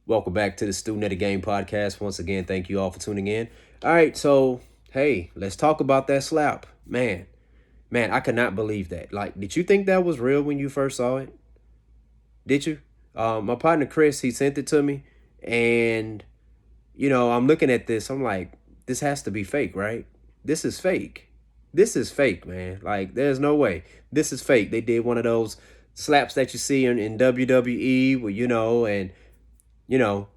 Welcome back to the Student of the Game podcast. Once again, thank you all for tuning in. All right, so hey, let's talk about that slap. Man, I could not believe that. Like, did you think that was real when you first saw it? Did you? My partner Chris, he sent it to me, and I'm looking at this. I'm like, this has to be fake, right? This is fake. This is fake, man. Like, there's no way. This is fake. They did one of those slaps that you see in WWE, where and you know,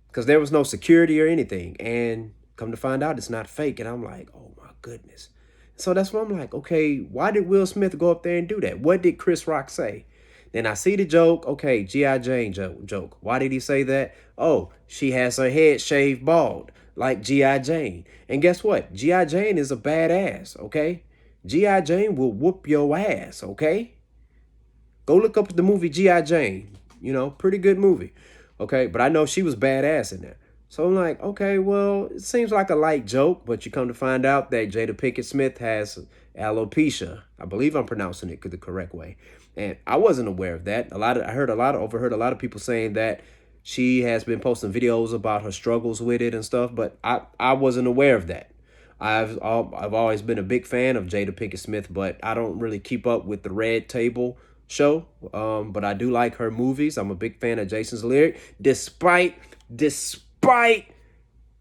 because there was no security or anything. And come to find out, it's not fake. And I'm like, oh my goodness. So that's why I'm like, okay, why did Will Smith go up there and do that? What did Chris Rock say? Then I see the joke. Okay, G.I. Jane joke. Why did he say that? Oh, she has her head shaved bald, like G.I. Jane. And guess what? G.I. Jane is a badass, okay? G.I. Jane will whoop your ass, okay? Go look up the movie G.I. Jane. Pretty good movie. Okay, but I know she was badass in there. So I'm like, okay, well, it seems like a light joke, but you come to find out that Jada Pinkett Smith has alopecia. I believe I'm pronouncing it the correct way. And I wasn't aware of that. Overheard a lot of people saying that she has been posting videos about her struggles with it and stuff, but I wasn't aware of that. I've always been a big fan of Jada Pinkett Smith, but I don't really keep up with the Red Table show. But I do like her movies. I'm a big fan of Jason's lyric, despite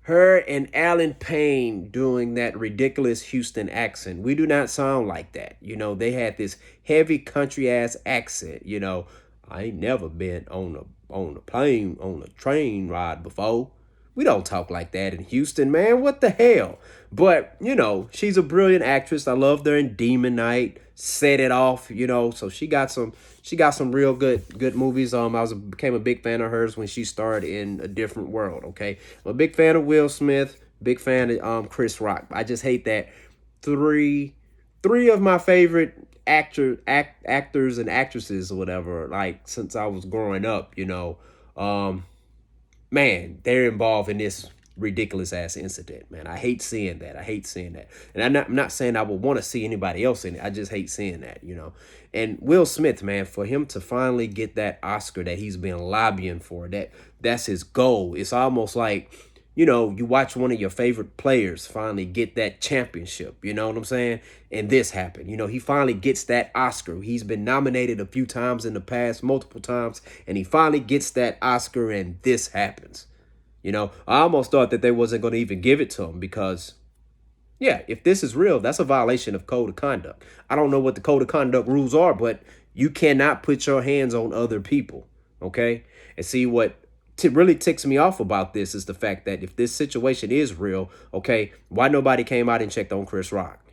her and Alan Payne doing that ridiculous Houston accent. We do not sound like that. They had this heavy country ass accent. I ain't never been on a plane, on a train ride before. We don't talk like that in Houston, man. What the hell? But, she's a brilliant actress. I loved her in Demon Knight, Set It Off, so she got some real good movies. Became a big fan of hers when she starred in A Different World, okay? I'm a big fan of Will Smith, big fan of Chris Rock. I just hate that three of my favorite actors and actresses or whatever, like since I was growing up, um man, they're involved in this ridiculous ass incident, man. I hate seeing that. I hate seeing that. And I'm not saying I would want to see anybody else in it. I just hate seeing that. And Will Smith, man, for him to finally get that Oscar that he's been lobbying for, that's his goal. It's almost like, you watch one of your favorite players finally get that championship. You know what I'm saying? And this happened. He finally gets that Oscar. He's been nominated a few times in the past, multiple times, and he finally gets that Oscar, and this happens. I almost thought that they wasn't going to even give it to him because, yeah, if this is real, that's a violation of code of conduct. I don't know what the code of conduct rules are, but you cannot put your hands on other people, okay? And see what really ticks me off about this is the fact that if this situation is real, okay, why nobody came out and checked on Chris Rock?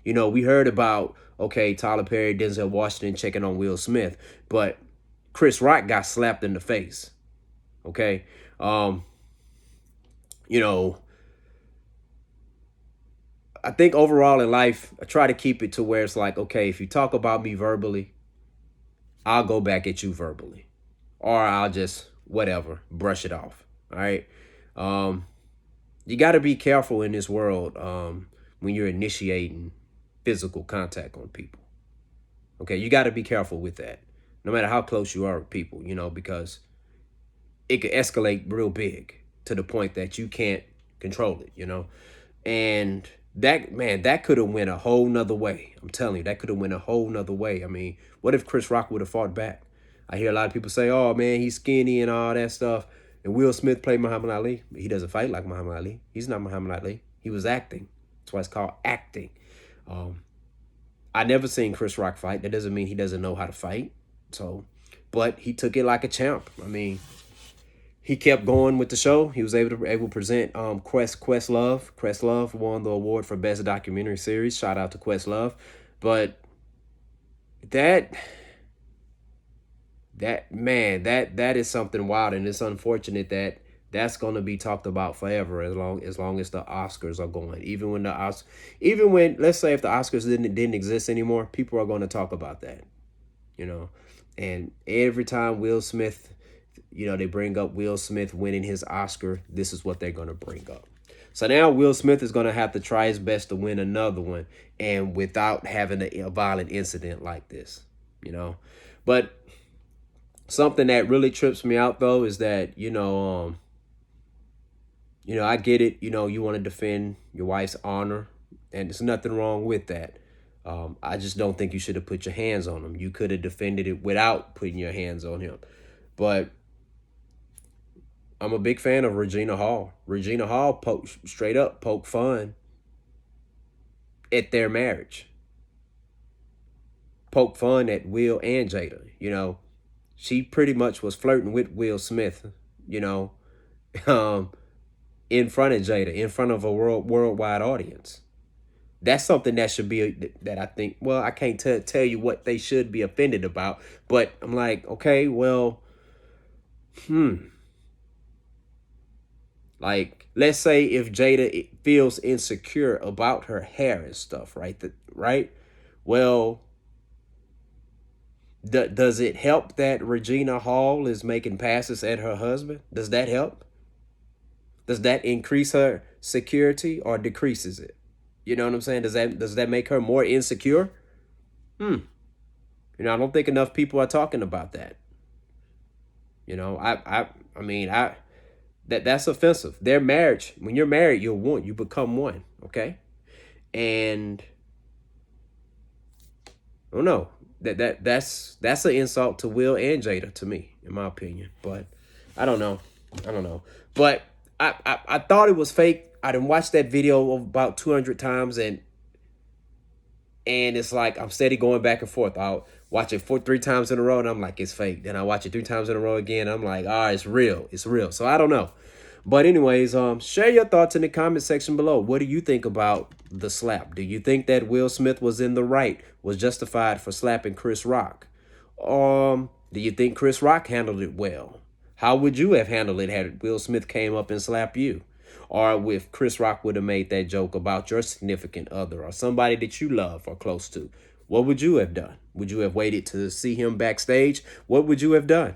We heard about, okay, Tyler Perry, Denzel Washington checking on Will Smith, but Chris Rock got slapped in the face, okay? You know, I think overall in life, I try to keep it to where it's like, okay, if you talk about me verbally, I'll go back at you verbally, or I'll just whatever brush it off. All right. Um, you got to be careful in this world when you're initiating physical contact on people. Okay, you got to be careful with that, no matter how close you are with people. Because it could escalate real big to the point that you can't control it. And that, man, that could have went a whole nother way. I'm telling you, that could have went a whole nother way. I mean, what if Chris Rock would have fought back? I hear a lot of people say, oh man, he's skinny and all that stuff. And Will Smith played Muhammad Ali. He doesn't fight like Muhammad Ali. He's not Muhammad Ali. He was acting. That's why it's called acting. Um, I never seen Chris Rock fight. That doesn't mean he doesn't know how to fight. So, but he took it like a champ. I mean, he kept going with the show. He was able to present Questlove. Questlove won the award for best documentary series. Shout out to Questlove. But that that is something wild, and it's unfortunate that that's going to be talked about forever as long as the Oscars are going. Even when, let's say, if the Oscars didn't exist anymore, people are going to talk about that. You know, and every time Will Smith, they bring up Will Smith winning his Oscar, this is what they're going to bring up. So now Will Smith is going to have to try his best to win another one, and without having a violent incident like this. But Something that really trips me out though is that, I get it, you want to defend your wife's honor, and there's nothing wrong with that. I just don't think you should have put your hands on him. You could have defended it without putting your hands on him. But I'm a big fan of Regina Hall. Regina Hall straight up poked fun at their marriage, poked fun at Will and Jada. She pretty much was flirting with Will Smith, you know, um, in front of Jada, in front of a worldwide audience. That's something that should be that I think. Well, I can't tell you what they should be offended about, but I'm like, okay, well, like let's say if Jada feels insecure about her hair and stuff, right? Right? Well, does it help that Regina Hall is making passes at her husband? Does that help? Does that increase her security or decreases it? You know what I'm saying? Does that make her more insecure? Hmm. I don't think enough people are talking about that. I mean, that's offensive. Their marriage, when you're married, you're one. You become one. Okay, and I don't know that's an insult to Will and Jada to me, in my opinion. But I don't know. I don't know. But I thought it was fake. I didn't watch that video about 200 times, and it's like I'm steady going back and forth. I'll watch it 3 times in a row, and I'm like, it's fake. Then I watch it 3 times in a row again. I'm like, it's real. It's real. So I don't know. But anyways, share your thoughts in the comment section below. What do you think about the slap? Do you think that Will Smith was in the right, was justified for slapping Chris Rock? Do you think Chris Rock handled it well? How would you have handled it had Will Smith came up and slapped you? Or if Chris Rock would have made that joke about your significant other or somebody that you love or close to, what would you have done? Would you have waited to see him backstage? What would you have done?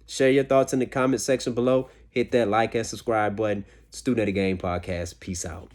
Share your thoughts in the comment section below. Hit that like and subscribe button. Student of the Game Podcast. Peace out.